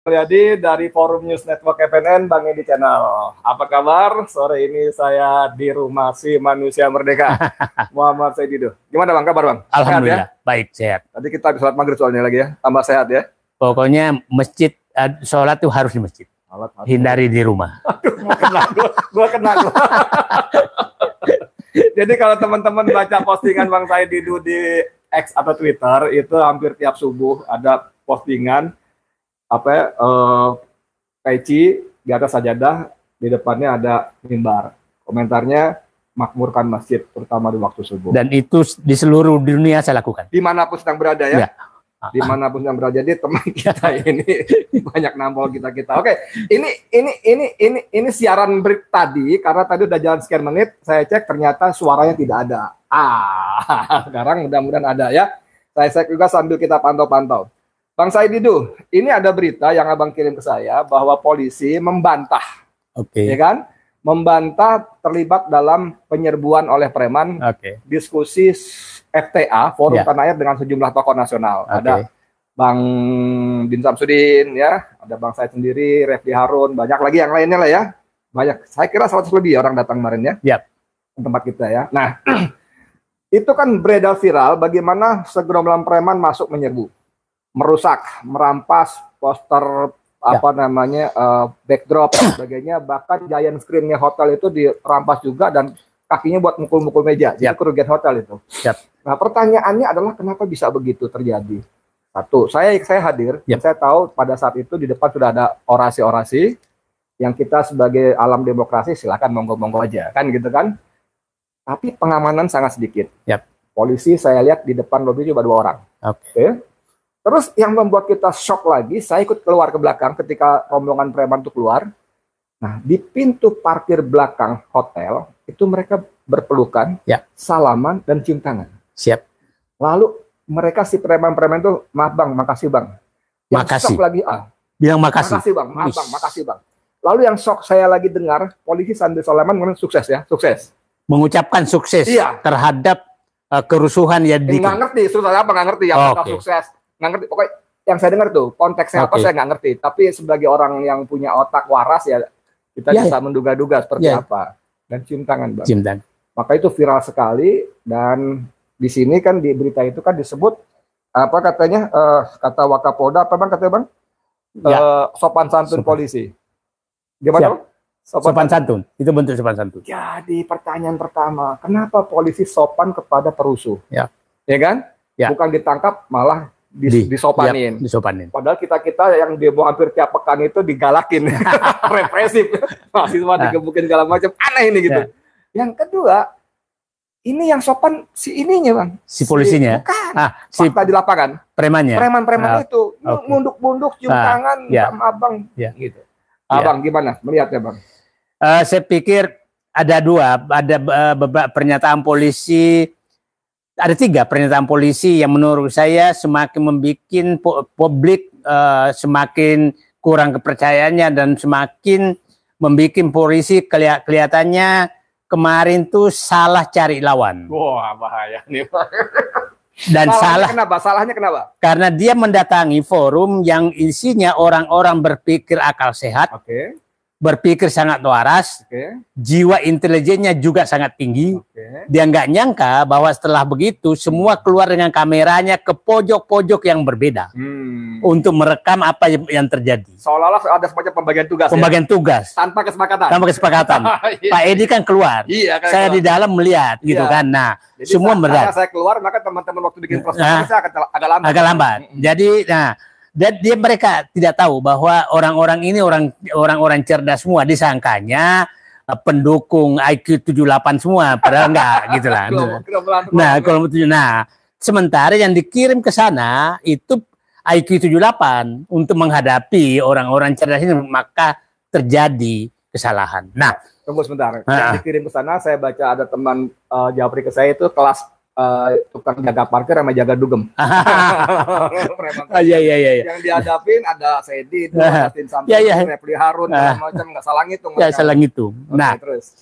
Jadi dari Forum News Network FNN, Bang Edi Channel. Apa kabar? Sore ini saya di rumah si manusia merdeka, Muhammad Saidido. Gimana Bang, kabar Bang? Alhamdulillah, sehat, ya? Baik, sehat. Tadi kita habis sholat maghrib soalnya lagi ya, tambah sehat ya. Pokoknya masjid, sholat tuh harus di masjid. Hindari di rumah. Aduh, gua kena. Jadi kalau teman-teman baca postingan Bang Saidido di X atau Twitter, itu hampir tiap subuh ada postingan peci di atas sajadah, di depannya ada mimbar. Komentarnya, makmurkan masjid, terutama di waktu subuh. Dan itu di seluruh dunia saya lakukan. Dimanapun sedang berada ya. Dimanapun sedang berada. Jadi teman kita ini banyak nampol kita. Oke, ini siaran break tadi, karena tadi udah jalan sekian menit, saya cek ternyata suaranya tidak ada. Sekarang mudah-mudahan ada ya. Saya cek juga sambil kita pantau-pantau. Bang Saidido, ini ada berita yang Abang kirim ke saya bahwa polisi membantah, ya kan? Membantah terlibat dalam penyerbuan oleh preman. Diskusi FTA, Forum Tanah Air dengan sejumlah tokoh nasional. Ada Bang Din Samsudin, ya, ada Bang Said sendiri, Refli Harun, banyak lagi yang lainnya lah ya. Banyak. Saya kira 100 lebih orang datang kemarin ya. Tempat kita ya. Nah, itu kan beredar viral bagaimana segerombolan preman masuk menyerbu, merusak, merampas poster backdrop dan sebagainya, bahkan giant screen-nya hotel itu dirampas juga dan kakinya buat mukul-mukul meja. Jadi kerugian hotel itu. Nah, pertanyaannya adalah kenapa bisa begitu terjadi? Satu, saya hadir, saya tahu pada saat itu di depan sudah ada orasi-orasi yang kita sebagai alam demokrasi silakan monggo-monggo aja, kan gitu kan? Tapi pengamanan sangat sedikit. Polisi saya lihat di depan lobi cuma 2 orang. Terus yang membuat kita shock lagi, saya ikut keluar ke belakang ketika rombongan preman itu keluar. Nah, di pintu parkir belakang hotel, itu mereka berpelukan, salaman, dan cium tangan. Lalu mereka si preman-preman itu, maaf bang, makasih bang. Yang makasih. Shock lagi, bilang makasih. Makasih bang, maaf bang, makasih bang. Lalu yang shock saya lagi dengar, polisi sambil salaman, sukses ya, sukses. Mengucapkan sukses terhadap kerusuhan yang nggak ngerti, susah apa nggak ngerti, yang sukses. Nggak ngerti, pokoknya yang saya dengar tuh konteksnya apa saya nggak ngerti, tapi sebagai orang yang punya otak waras ya kita bisa menduga-duga seperti apa. Dan cium tangan bang. Cium tangan. Maka itu viral sekali, dan di sini kan di berita itu kan disebut apa katanya, kata Wakapolda apa bang katanya bang, sopan santun polisi. Gimana bang? Sopan santun, itu bentuk sopan santun. Jadi pertanyaan pertama, kenapa polisi sopan kepada perusuh? Ya kan? Bukan ditangkap malah disopanin. Padahal kita yang demo hampir tiap pekan itu digalakin, represif, mahasiswa digebukin segala macam, aneh ini gitu. Yang kedua, ini yang sopan si ininya bang, si polisinya, bukan, fakta di lapangan, premannya, preman itu munduk-munduk, cium tangan, sama abang, gitu. Abang gimana melihatnya bang? Saya pikir ada beberapa pernyataan polisi. Ada 3 pernyataan polisi yang menurut saya semakin membuat publik semakin kurang kepercayaannya dan semakin membuat polisi kelihatannya kemarin tuh salah cari lawan. Wah, bahaya nih. Dan Salahnya kenapa? Karena dia mendatangi forum yang isinya orang-orang berpikir akal sehat. Berpikir sangat waras, jiwa intelijennya juga sangat tinggi. Dia nggak nyangka bahwa setelah begitu semua keluar dengan kameranya ke pojok-pojok yang berbeda untuk merekam apa yang terjadi. Seolah-olah ada semacam pembagian tugas. Tugas. Tanpa kesepakatan. Pak Edi kan keluar. Saya di dalam melihat, gitu kan. Nah, jadi semua berat. Saya keluar, maka teman-teman waktu bikin proses saya agak lambat. Jadi, dan mereka tidak tahu bahwa orang-orang ini orang-orang cerdas semua, disangkanya pendukung IQ 78 semua, padahal enggak gitu lah. Sementara yang dikirim ke sana itu IQ 78 untuk menghadapi orang-orang cerdas ini, maka terjadi kesalahan. Nah, tunggu sebentar. Yang dikirim ke sana, saya baca ada teman japri ke saya itu kelas tukang jaga parkir sama jaga dugem. Yang dihadapin ada Saidi, Din Samsudin, Refli Harun, macam nggak salah ngitung. Salah ngitung. Nah, terus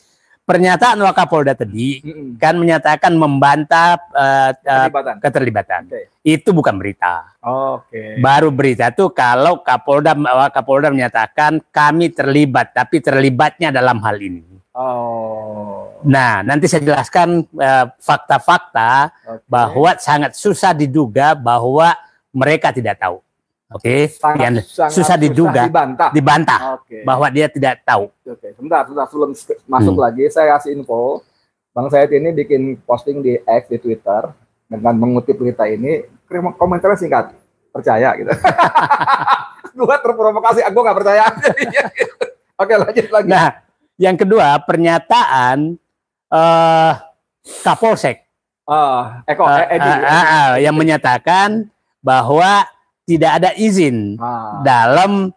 pernyataan Wakapolda tadi kan menyatakan membantah keterlibatan. Itu bukan berita. Baru berita tuh kalau Wakapolda menyatakan kami terlibat, tapi terlibatnya dalam hal ini. Nah, nanti saya jelaskan fakta-fakta bahwa sangat susah diduga bahwa mereka tidak tahu. Yang susah diduga, dibantah bahwa dia tidak tahu. Sebentar, sebelum masuk lagi, saya kasih info. Bang Said ini bikin posting di X, di Twitter, dengan mengutip berita ini, komentarnya singkat, percaya gitu. Gue terprovokasi, gue nggak percaya. Oke, lanjut lagi. Nah, yang kedua, pernyataan Kapolsek yang menyatakan bahwa tidak ada izin dalam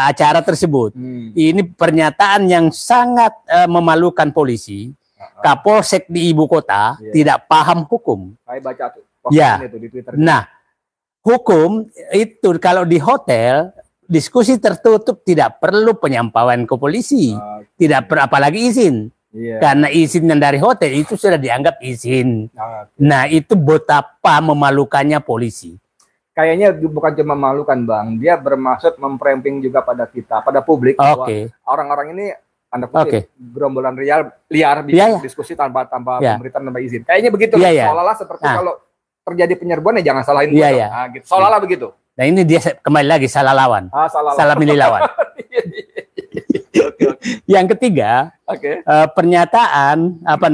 acara tersebut. Ini pernyataan yang sangat memalukan polisi. Kapolsek di ibu kota tidak paham hukum. Saya baca tuh. Itu di Twitter. Nah, hukum itu kalau di hotel diskusi tertutup tidak perlu penyampaian ke polisi, tidak apalagi izin. Karena izin yang dari hotel itu sudah dianggap izin. Nah, itu betapa memalukannya polisi. Kayaknya bukan cuma memalukan, Bang. Dia bermaksud memframing juga pada kita, pada publik. Bahwa orang-orang ini Anda kutip gerombolan liar bikin diskusi tanpa pemerintahan, tanpa izin. Kayaknya begitu. Seolah-olah seperti kalau terjadi penyerbuan ya jangan salahin gitu. Gitu. Seolah-olah begitu. Nah, ini dia kembali lagi salah lawan. Salah milih lawan. Yang ketiga, pernyataan ada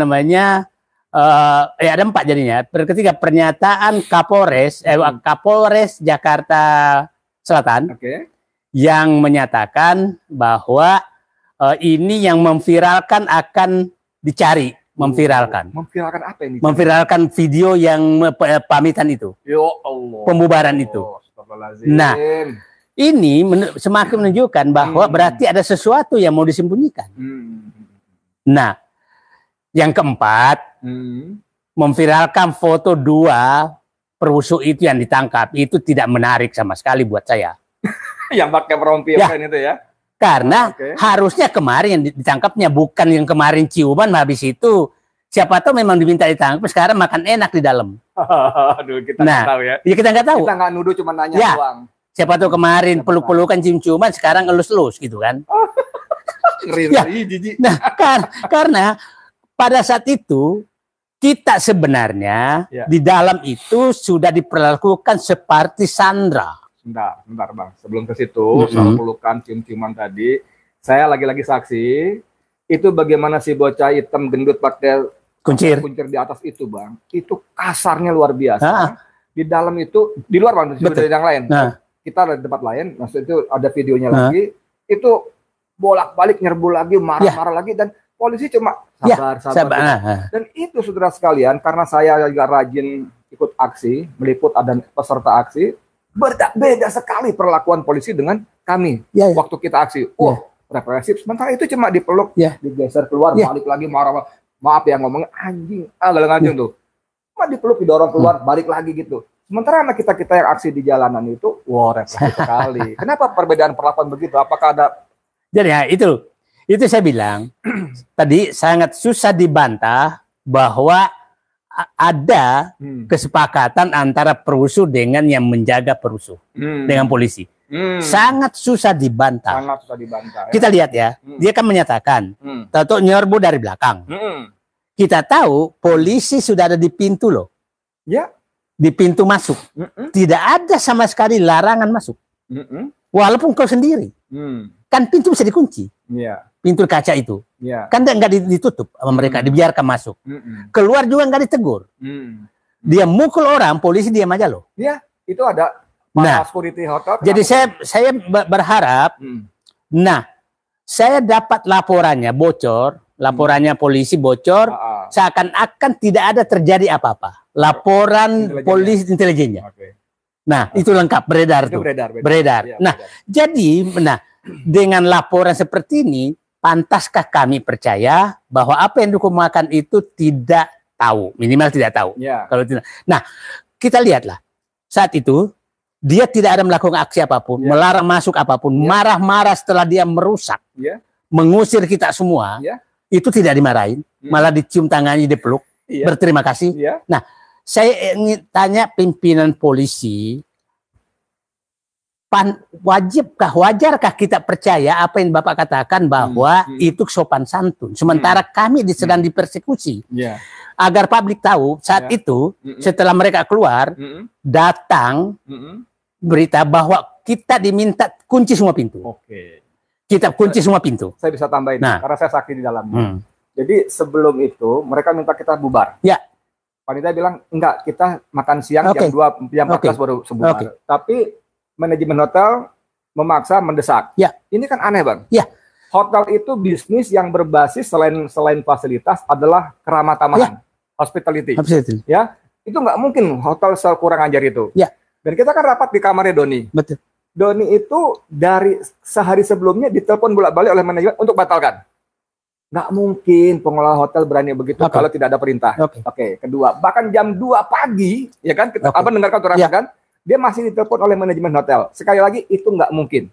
4 jadinya. Ketiga, pernyataan Kapolres Jakarta Selatan yang menyatakan bahwa ini yang memviralkan akan dicari. Memviralkan apa ini? Memviralkan video yang pamitan itu. Ya Allah. Pembubaran itu. Nah, ini semakin menunjukkan bahwa berarti ada sesuatu yang mau disembunyikan. Nah, yang keempat, memviralkan foto 2 perusuh itu yang ditangkap itu tidak menarik sama sekali buat saya. Yang pakai rompi itu ya? Karena harusnya kemarin yang ditangkapnya, bukan yang kemarin ciuman habis itu. Siapa tahu memang diminta ditangkap, sekarang makan enak di dalam. Aduh, kita nggak tahu ya. Ya kita nggak tahu. Kita nggak nuduh, cuma nanya doang. Siapa tahu kemarin peluk-pelukan, cium-ciuman, sekarang elus-elus gitu kan. Nah, karena pada saat itu kita sebenarnya di dalam itu sudah diperlakukan seperti sandra. Bentar Bang, sebelum ke situ soal pelukan, cium-ciuman tadi, saya lagi-lagi saksi itu bagaimana si bocah hitam gendut pakai kuncir di atas itu, Bang. Itu kasarnya luar biasa. Di dalam itu, di luar Bang, di yang lain. Kita ada di tempat lain, maksud itu ada videonya lagi. Itu bolak-balik nyerbu lagi, marah-marah lagi, dan polisi cuma sabar. Dan itu saudara sekalian, karena saya juga rajin ikut aksi, meliput ada peserta aksi, beda sekali perlakuan polisi dengan kami waktu kita aksi. Represif. Sementara itu cuma dipeluk, digeser keluar, balik lagi marah. Maaf ya ngomongnya anjing, tuh. Cuma dipeluk, didorong keluar, balik lagi gitu. Sementara anak kita yang aksi di jalanan itu, represif sekali. Kenapa perbedaan perlakuan begitu? Apakah ada? Jadi ya itu saya bilang tadi sangat susah dibantah bahwa ada kesepakatan antara perusuh dengan yang menjaga perusuh dengan polisi. Sangat susah dibantah. Kita lihat ya, dia kan menyatakan tahu nyerbu dari belakang. Kita tahu polisi sudah ada di pintu loh. Di pintu masuk. Tidak ada sama sekali larangan masuk. Walaupun kau sendiri. Kan pintu bisa dikunci. Pintu kaca itu. Kan nggak ditutup sama mereka, dibiarkan masuk. Keluar juga nggak ditegur. Dia mukul orang, polisi diam aja loh. Itu ada security hotel. Jadi saya berharap, saya dapat laporannya bocor, laporannya polisi bocor, seakan-akan tidak ada terjadi apa-apa. Laporan polisi intelijennya. Nah, itu lengkap, beredar tuh. Beredar. Jadi dengan laporan seperti ini, pantaskah kami percaya bahwa apa yang dikemukakan itu tidak tahu, minimal tidak tahu. Kalau tidak. Nah, kita lihatlah. Saat itu dia tidak ada melakukan aksi apapun, melarang masuk apapun, marah-marah setelah dia merusak, mengusir kita semua. itu tidak dimarahin, malah dicium tangannya, dipeluk, berterima kasih. Nah, saya ingin tanya pimpinan polisi, wajarkah kita percaya apa yang Bapak katakan bahwa itu sopan santun, sementara kami sedang dipersekusi? Agar publik tahu saat itu setelah mereka keluar datang berita bahwa kita diminta kunci semua pintu. Kita kunci semua pintu. Saya bisa tambahin karena saya saksi di dalamnya. Jadi sebelum itu mereka minta kita bubar. Panitia bilang enggak, kita makan siang jam 2, jam 14 baru sebubar. Tapi manajemen hotel memaksa mendesak. Ini kan aneh, Bang. Hotel itu bisnis yang berbasis selain fasilitas adalah keramah tamahan. Hospitality. Ya, itu nggak mungkin hotel sekurang ajar itu. Dan kita kan rapat di kamarnya Doni. Betul. Doni itu dari sehari sebelumnya ditelepon bolak-balik oleh manajemen untuk batalkan. Nggak mungkin pengelola hotel berani begitu kalau tidak ada perintah. Kedua, bahkan jam 2 pagi, ya kan, kita dengarkan tuh kan, dia masih ditelepon oleh manajemen hotel. Sekali lagi, itu nggak mungkin.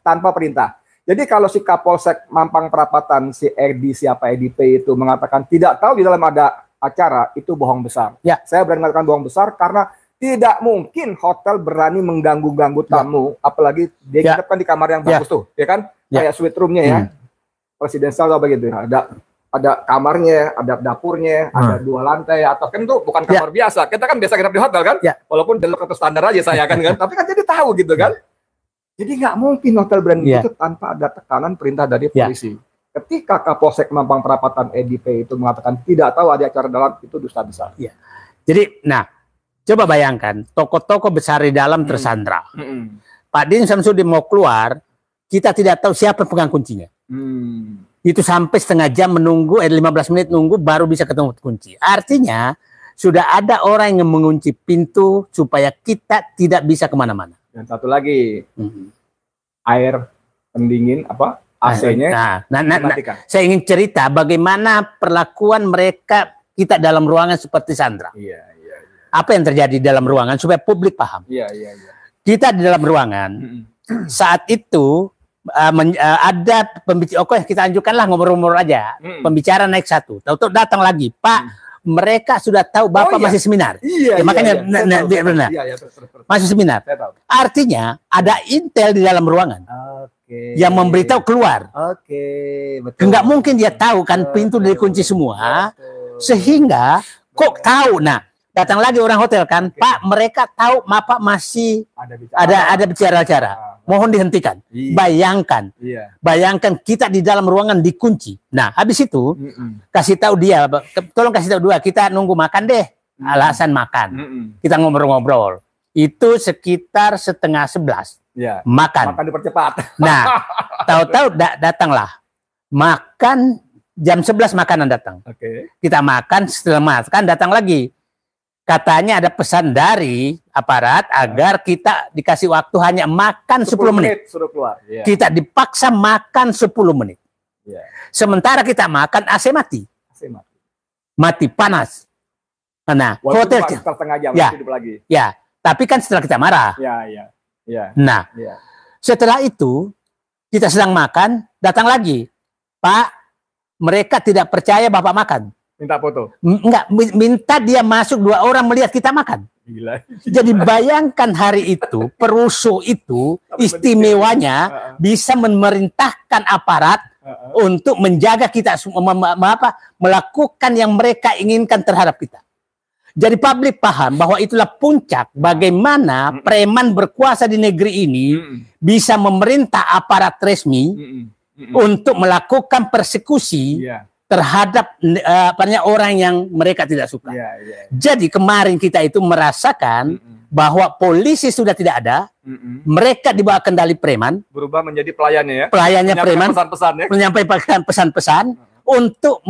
Tanpa perintah. Jadi kalau si Kapolsek Mampang Perapatan, si Edi, siapa EDP itu mengatakan tidak tahu di dalam ada acara, itu bohong besar. Saya berani mengatakan bohong besar karena tidak mungkin hotel berani mengganggu-ganggu tamu, apalagi dia nginepkan di kamar yang bagus tuh, ya kan? Kayak suite roomnya ya, presidensial atau begitu. Ada kamarnya, ada dapurnya, ada 2 lantai, atau kan itu bukan kamar biasa. Kita kan biasa nginep di hotel kan, walaupun deluxe atau standar aja saya kan, tapi kan jadi tahu gitu kan. Jadi nggak mungkin hotel berani itu tanpa ada tekanan perintah dari polisi. Ketika Kapolsek Mampang Perapatan EDP itu mengatakan tidak tahu ada acara dalam, itu dusta besar. Jadi, nah, coba bayangkan, toko-toko besar di dalam tersandra. Pak Din Samsudin mau keluar, kita tidak tahu siapa pegang kuncinya. Itu sampai setengah jam menunggu, 15 menit nunggu, baru bisa ketemu kunci. Artinya, sudah ada orang yang mengunci pintu supaya kita tidak bisa kemana-mana. Dan satu lagi, air pendingin, AC-nya saya ingin cerita bagaimana perlakuan mereka kita dalam ruangan seperti Sandra. Apa yang terjadi dalam ruangan supaya publik paham. Kita di dalam ruangan saat itu ada pembicara, kita anjurkanlah ngobrol-ngobrol aja. Pembicara naik 1, tahu-tahu datang lagi, Pak. Mereka sudah tahu Bapak masih seminar. Makanya masih seminar. Artinya ada intel di dalam ruangan. Yang memberitahu keluar. Betul. Nggak mungkin dia tahu kan pintu dikunci semua. Sehingga kok tahu. Nah, datang lagi orang hotel kan, Pak, mereka tahu Bapak masih ada bicara-bicara. Mohon dihentikan. Bayangkan. Bayangkan kita di dalam ruangan dikunci. Nah, habis itu kasih tahu dia, tolong kasih tahu dua, kita nunggu makan deh. Alasan makan. Kita ngobrol-ngobrol. Itu sekitar setengah 11. Makan dipercepat. Nah, tahu-tahu datanglah. Makan jam 11 makanan datang. Kita makan, setelah makan datang lagi. Katanya ada pesan dari aparat agar kita dikasih waktu hanya makan 10 menit. Suruh keluar. Kita dipaksa makan 10 menit. Sementara kita makan AC mati. Mati panas. Nah, hotel setengah jam hidup lagi. Tapi kan setelah kita marah. Nah, setelah itu kita sedang makan, datang lagi. Pak, mereka tidak percaya Bapak makan. Minta foto? Enggak, minta dia masuk 2 orang melihat kita makan. Gila. Jadi bayangkan hari itu, perusuh itu istimewanya bisa memerintahkan aparat untuk menjaga kita, melakukan yang mereka inginkan terhadap kita. Jadi publik paham bahwa itulah puncak bagaimana preman berkuasa di negeri ini bisa memerintah aparat resmi untuk melakukan persekusi terhadap orang yang mereka tidak suka. Jadi kemarin kita itu merasakan bahwa polisi sudah tidak ada, mereka di bawah kendali preman, berubah menjadi pelayannya ya. Pelayannya preman, menyampaikan pesan-pesan untuk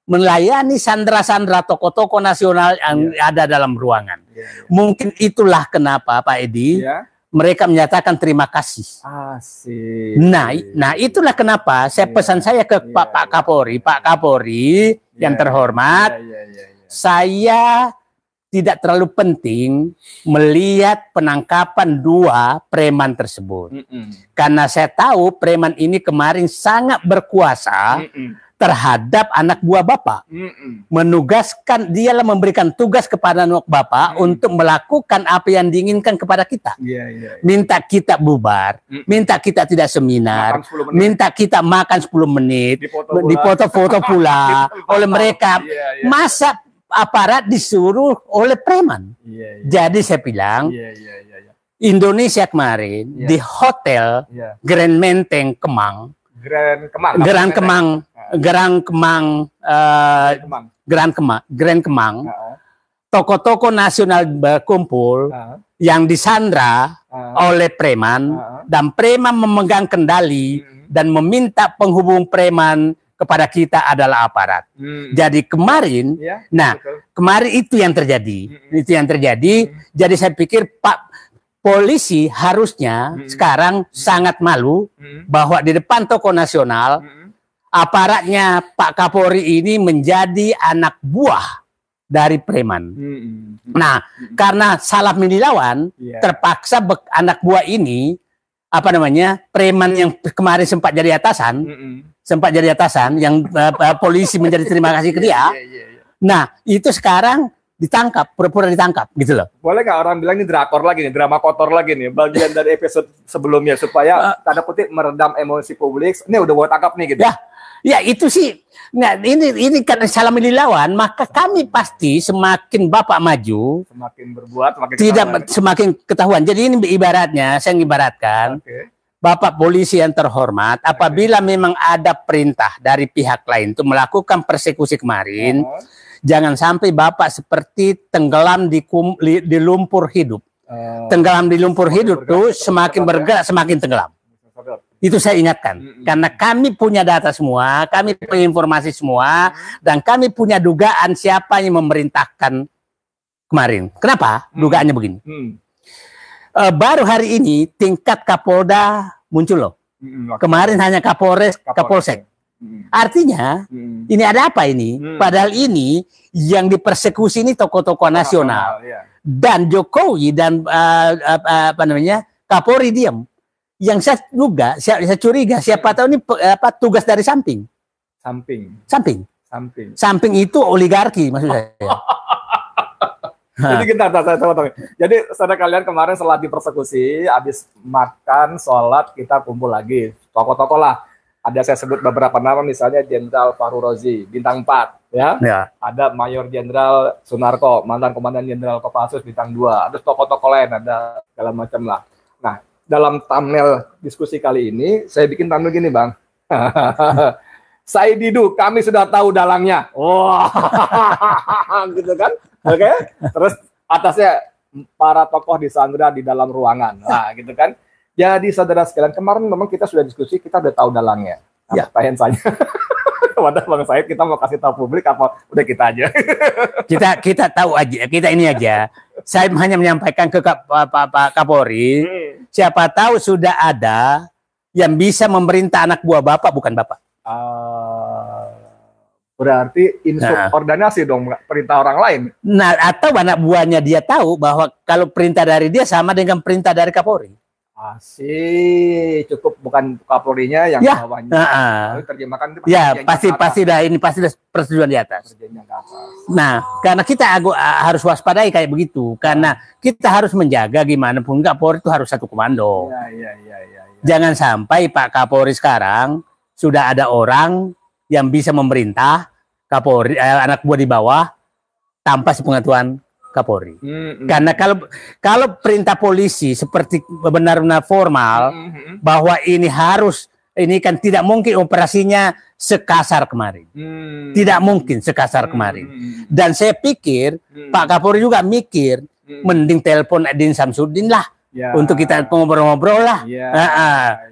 melayani sandera-sandera tokoh-tokoh nasional yang ada dalam ruangan. Mungkin itulah kenapa Pak Edi mereka menyatakan terima kasih. Asik. Nah itulah kenapa saya pesan saya ke Pak Kapolri yang terhormat, saya tidak terlalu penting melihat penangkapan 2 preman tersebut. Karena saya tahu preman ini kemarin sangat berkuasa terhadap anak buah Bapak. Menugaskan, dialah memberikan tugas kepada anak Bapak untuk melakukan apa yang diinginkan kepada kita. Minta kita bubar, minta kita tidak seminar, minta kita makan 10 menit, dipoto-foto pula oleh mereka. Masa aparat disuruh oleh preman? Jadi saya bilang, Indonesia kemarin di hotel Grand Menteng Kemang, Grand Kemang, toko-toko nasional berkumpul yang disandra oleh preman, dan preman memegang kendali dan meminta penghubung preman kepada kita adalah aparat. Jadi kemarin, kemarin itu yang terjadi. Jadi saya pikir Pak polisi harusnya sekarang sangat malu bahwa di depan toko nasional aparatnya Pak Kapolri ini menjadi anak buah dari preman. Nah, karena salah milih lawan, terpaksa anak buah ini preman yang kemarin sempat jadi atasan, yang polisi menjadi terima kasih ke dia. Nah, itu sekarang ditangkap, pura-pura ditangkap gitu loh. Boleh nggak orang bilang ini drakor lagi nih, drama kotor lagi nih, bagian dari episode sebelumnya supaya tanda kutip meredam emosi publik. Ini udah buat tangkap nih gitu. Ya itu sih. Nah, ini karena salah milih lawan, maka kami pasti semakin Bapak maju, semakin berbuat, semakin ketahuan. Jadi ini ibaratnya, saya ibaratkan Bapak polisi yang terhormat, apabila memang ada perintah dari pihak lain untuk melakukan persekusi kemarin, jangan sampai Bapak seperti tenggelam di lumpur hidup. Tenggelam di lumpur hidup tuh semakin bergerak semakin tenggelam. Itu saya ingatkan. Karena kami punya data semua, kami punya informasi semua, dan kami punya dugaan siapa yang memerintahkan kemarin. Kenapa? Dugaannya begini. Baru hari ini tingkat Kapolda muncul loh. Kemarin hanya Kapolres, Kapolsek. Artinya ini ada apa ini? Padahal ini yang dipersekusi ini tokoh-tokoh nasional. Dan Jokowi dan Kapolri diam. Yang saya duga, saya curiga siapa tahu ini tugas dari samping. Samping itu oligarki maksud saya. Jadi jadi saudara kalian kemarin setelah dipersekusi, habis makan, sholat, kita kumpul lagi. Tokoh-tokoh lah. Ada saya sebut beberapa nama, misalnya Jenderal Fahru Rozi, bintang 4, ya. Ada Mayor Jenderal Sunarko, mantan Komandan Jenderal Kopassus, bintang 2. Ada tokoh-tokoh lain, ada segala macam lah. Nah, dalam thumbnail diskusi kali ini, saya bikin thumbnail gini, Bang. Saididu, kami sudah tahu dalangnya. Gitu kan? Oke. Terus atasnya para tokoh disandra di dalam ruangan. Nah, gitu kan? Jadi saudara sekalian, kemarin memang kita sudah diskusi, kita udah tahu dalangnya. Tanya saja. Wadah Bang Said, kita mau kasih tahu publik apa udah kita aja? kita tahu aja, kita ini aja. Saya hanya menyampaikan ke Pak Kapolri, siapa tahu sudah ada yang bisa memerintah anak buah Bapak, bukan Bapak. Berarti insubordinasi dong, perintah orang lain. Nah, atau anak buahnya dia tahu bahwa kalau perintah dari dia sama dengan perintah dari Kapolri. Cukup bukan Kapolrinya yang bawahnya. Terjemahkan itu pasti dah persetujuan di atas. Nah, karena kita harus waspadai kayak begitu, karena kita harus menjaga gimana pun Kapolri itu harus satu komando. Jangan sampai Pak Kapolri sekarang sudah ada orang yang bisa memerintah Kapolri anak buah di bawah tanpa sepengetahuan Kapolri. Karena kalau perintah polisi seperti benar-benar formal bahwa ini kan tidak mungkin operasinya sekasar kemarin. Tidak mungkin sekasar kemarin. Dan saya pikir Pak Kapolri juga mikir mending telepon Edin Samsudin lah untuk kita ngobrol-ngobrol lah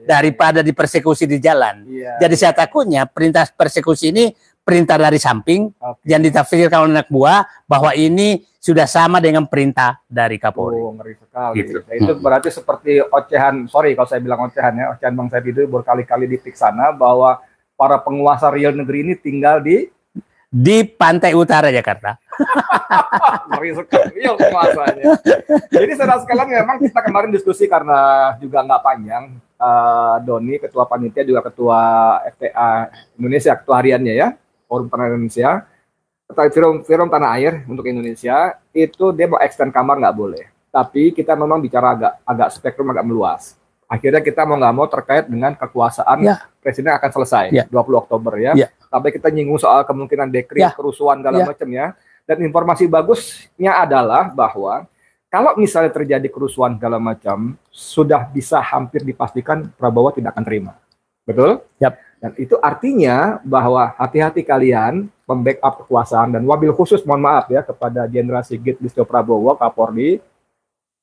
daripada dipersekusi di jalan. Jadi saya takutnya perintah persekusi ini perintah dari samping yang ditafsirkan oleh anak buah bahwa ini sudah sama dengan perintah dari Kapolri. Ngeri sekali. Gitu. Itu berarti seperti ocehan, sorry kalau saya bilang ocehan ya, ocehan Bang Said itu berkali-kali dipiksana bahwa para penguasa real negeri ini tinggal di pantai utara Jakarta. Ngeri sekali penguasanya. Jadi saudara sekalian, memang kita kemarin diskusi karena juga nggak panjang. Doni, ketua panitia juga ketua FTA Indonesia, ketua hariannya ya, Forum Tanah Indonesia, Forum Tanah Air untuk Indonesia, itu dia mau extend kamar nggak boleh. Tapi kita memang bicara agak spektrum agak meluas. Akhirnya kita mau nggak mau terkait dengan kekuasaan presiden akan selesai 20 Oktober ya. Sampai kita nyinggung soal kemungkinan dekret, kerusuhan segala macam ya. Dan informasi bagusnya adalah bahwa kalau misalnya terjadi kerusuhan segala macam, sudah bisa hampir dipastikan Prabowo tidak akan terima. Betul? Dan itu artinya bahwa hati-hati kalian membackup kekuasaan, dan wabil khusus mohon maaf ya kepada Jenderal Sigit Listio Prabowo, Kapolri,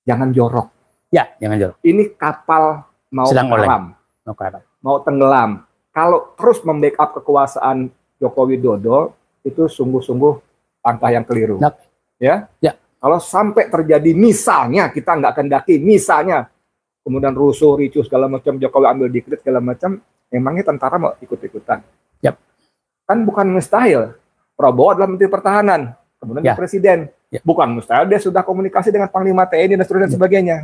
jangan jorok. Jangan jorok. Ini kapal mau tenggelam. Kalau terus membackup kekuasaan Joko Widodo, itu sungguh-sungguh langkah yang keliru. Kalau sampai terjadi misalnya, kita nggak kendaki, misalnya kemudian rusuh, ricuh segala macam, Jokowi ambil dekret segala macam, emangnya tentara mau ikut-ikutan? Kan bukan mustahil. Prabowo adalah Menteri Pertahanan, kemudian presiden. Bukan mustahil, dia sudah komunikasi dengan Panglima TNI dan seterusnya dan sebagainya.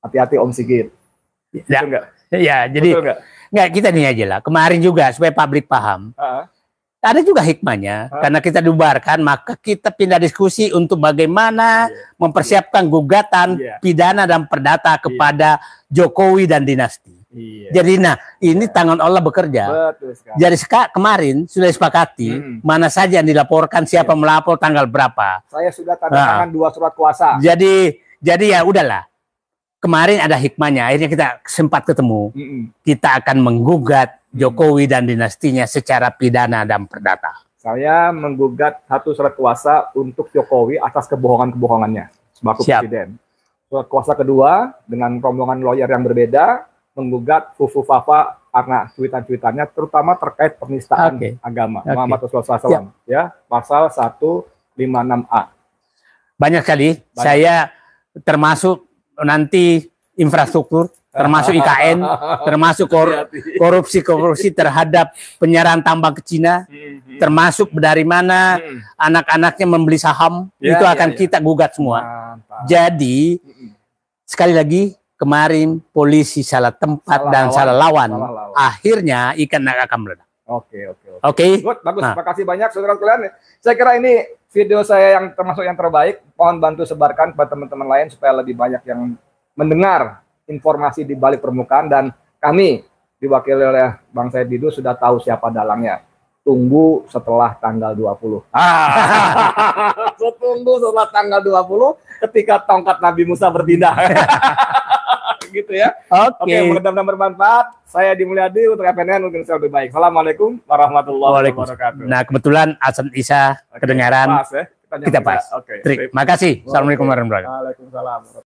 Hati-hati Om Sigit. Jadi nggak, kita nih aja lah. Kemarin juga supaya publik paham. Ada juga hikmahnya, karena kita dibubarkan, maka kita pindah diskusi untuk bagaimana mempersiapkan gugatan pidana dan perdata kepada Jokowi dan dinasti. Jadi ini tangan Allah bekerja. Jadi kemarin sudah disepakati mana saja yang dilaporkan, siapa melapor, tanggal berapa. Saya sudah tanda tangan 2 surat kuasa. Jadi ya udahlah. Kemarin ada hikmahnya, akhirnya kita sempat ketemu. Kita akan menggugat Jokowi dan dinastinya secara pidana dan perdata. Saya menggugat 1 surat kuasa untuk Jokowi atas kebohongan-kebohongannya sebagai presiden. Surat kuasa kedua dengan rombongan lawyer yang berbeda menggugat Fufu Fafa karena cuitan-cuitannya terutama terkait penistaan agama Muhammad Rasulullah SAW ya, pasal 156A. Banyak sekali. Saya termasuk nanti infrastruktur, termasuk IKN, termasuk korupsi terhadap penyerahan tambang ke Cina, termasuk dari mana anak-anaknya membeli saham, itu akan kita gugat semua. Jadi sekali lagi, kemarin polisi salah tempat dan salah lawan. Akhirnya ikan akan meledak. Oke. Good, bagus. Terima kasih banyak saudara kalian. Saya kira ini video saya yang termasuk yang terbaik. Mohon bantu sebarkan kepada teman-teman lain supaya lebih banyak yang mendengar informasi di balik permukaan, dan kami diwakili oleh Bang Said Didu sudah tahu siapa dalangnya. Tunggu setelah tanggal 20. Tunggu setelah tanggal 20 ketika tongkat Nabi Musa berpindah. Gitu ya. Oke, mudah-mudahan bermanfaat. Saya Dimulyadi untuk FNN mungkin lebih baik. Assalamualaikum warahmatullahi wabarakatuh. Nah, kebetulan Azan Isa kedengaran. Kita pas. Terima kasih. Assalamualaikum warahmatullahi wabarakatuh. Waalaikumsalam.